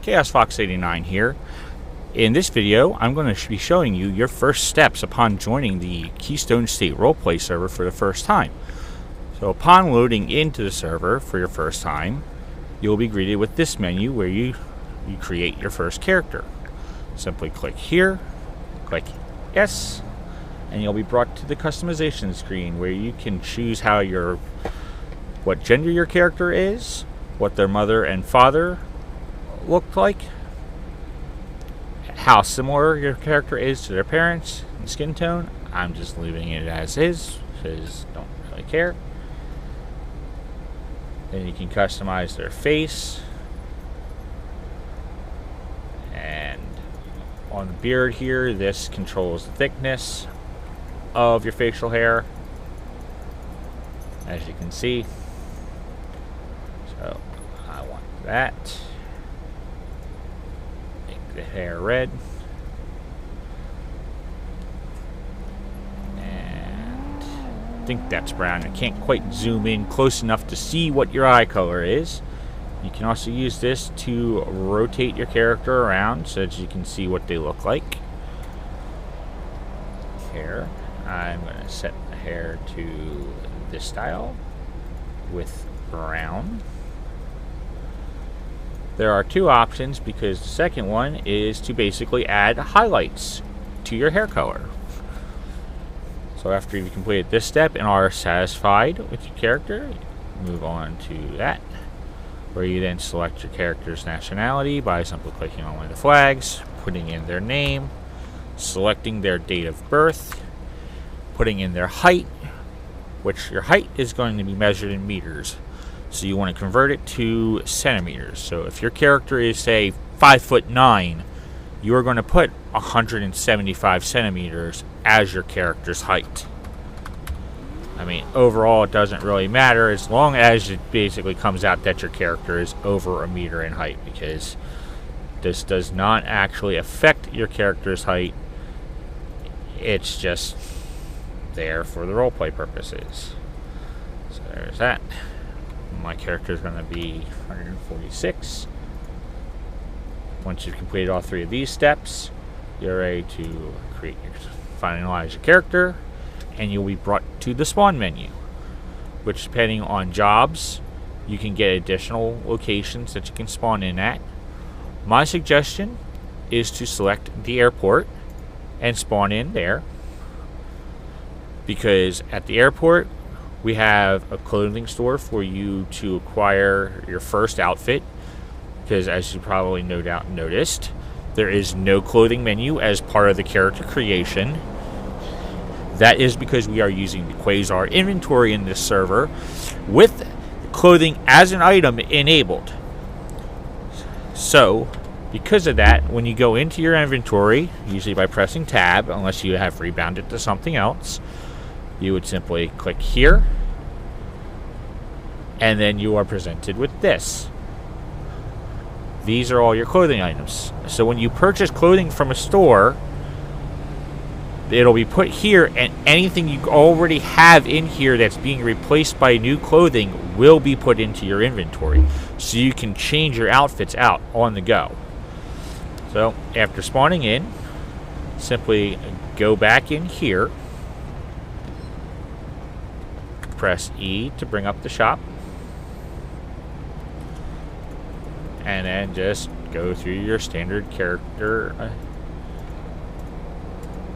KSFox89 here. In this video, I'm going to be showing you your first steps upon joining the Keystone State Roleplay server for the first time. So upon loading into the server for your first time, you'll be greeted with this menu where you create your first character. Simply click here, click yes, and you'll be brought to the customization screen where you can choose what gender your character is, what their mother and father look like, how similar your character is to their parents and skin tone. I'm just leaving it as is because I don't really care. Then you can customize their face, and on the beard here, this controls the thickness of your facial hair, as you can see. So I want that. Make the hair red. And I think that's brown. I can't quite zoom in close enough to see what your eye color is. You can also use this to rotate your character around so that you can see what they look like. Hair. I'm going to set the hair to this style with brown. There are two options because the second one is to basically add highlights to your hair color. So after you've completed this step and are satisfied with your character, move on to that, where you then select your character's nationality by simply clicking on one of the flags, putting in their name, selecting their date of birth, putting in their height, which your height is going to be measured in meters. So you want to convert it to centimeters. So if your character is, say, 5'9", you are going to put 175 centimeters as your character's height. I mean, overall, it doesn't really matter as long as it basically comes out that your character is over a meter in height, because this does not actually affect your character's height. It's just there for the roleplay purposes. So there's that. My character is going to be 146. Once you've completed all three of these steps, you're ready to finalize your character, and you'll be brought to the spawn menu, which, depending on jobs, you can get additional locations that you can spawn in at. My suggestion is to select the airport and spawn in there, because at the airport we have a clothing store for you to acquire your first outfit, because as you probably no doubt noticed, there is no clothing menu as part of the character creation. That is because we are using the Quasar inventory in this server with clothing as an item enabled. So, because of that, when you go into your inventory, usually by pressing tab, unless you have rebounded to something else, you would simply click here, and then you are presented with this. These are all your clothing items. So when you purchase clothing from a store, it'll be put here, and anything you already have in here that's being replaced by new clothing will be put into your inventory, so you can change your outfits out on the go. So after spawning in, simply go back in here, press E to bring up the shop, and then just go through your standard character,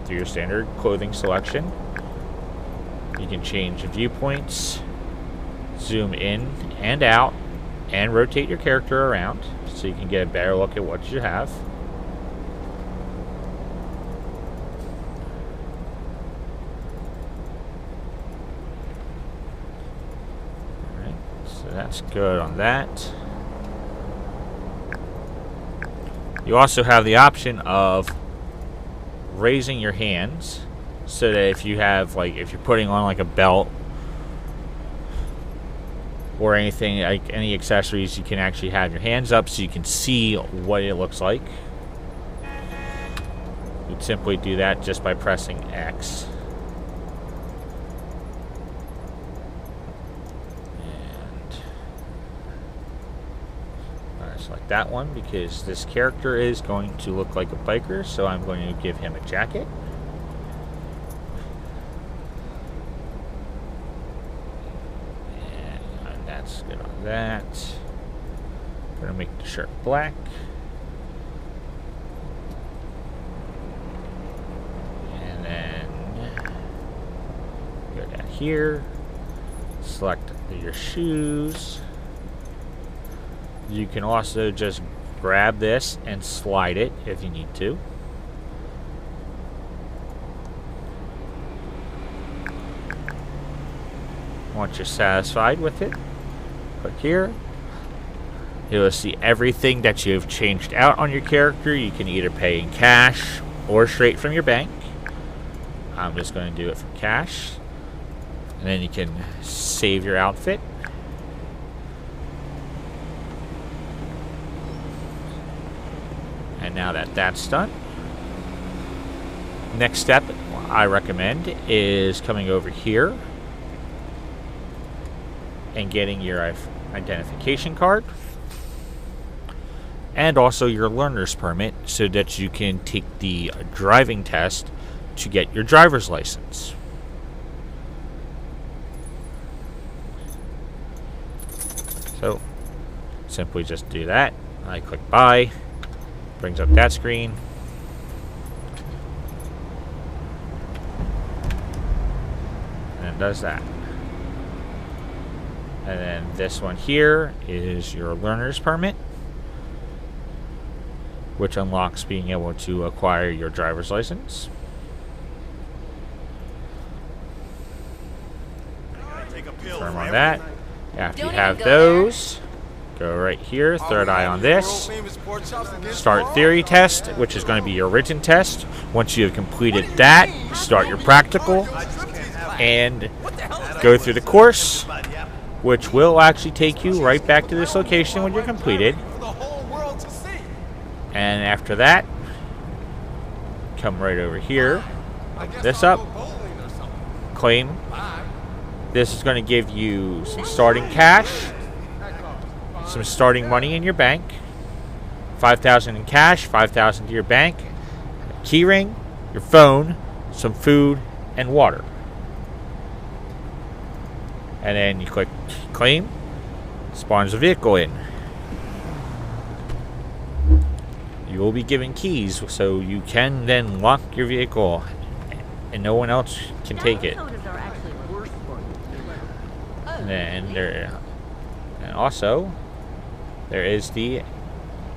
through your standard clothing selection. You can change viewpoints, zoom in and out, and rotate your character around so you can get a better look at what you have. Alright, so that's good on that. You also have the option of raising your hands so that if you have, if you're putting on a belt or anything, like any accessories, you can actually have your hands up so you can see what it looks like. You'd simply do that just by pressing X. And select like that one because this character is going to look like a biker, so I'm going to give him a jacket. And that's good on that. I'm going to make the shirt black. And then go down here. Select your shoes. You can also just grab this and slide it if you need to. Once you're satisfied with it, click here. You'll see everything that you've changed out on your character. You can either pay in cash or straight from your bank. I'm just going to do it from cash. And then you can save your outfit. And now that that's done, next step I recommend is coming over here and getting your identification card and also your learner's permit so that you can take the driving test to get your driver's license. So simply just do that. I click buy. Brings up that screen. And it does that. And then this one here is your learner's permit, which unlocks being able to acquire your driver's license. Confirm on that. After you have those, go right here, third eye on this. Start theory test, which is going to be your written test. Once you have completed that, start your practical and go through the course, which will actually take you right back to this location when you're completed. And after that, come right over here, open this up, claim. This is going to give you some starting cash, some starting money in your bank, $5,000 in cash, $5,000 to your bank, a key ring, your phone, some food, and water. And then you click claim, spawns the vehicle in. You will be given keys so you can then lock your vehicle and no one else can take it. And then and also there is the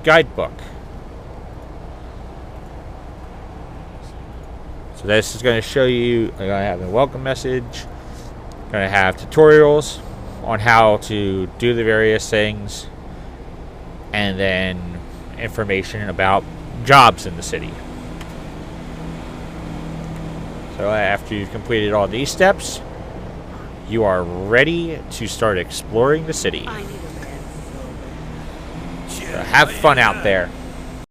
guidebook. So this is going to show you, I'm going to have a welcome message, going to have tutorials on how to do the various things, and then information about jobs in the city. So after you've completed all these steps, you are ready to start exploring the city. So have fun out there.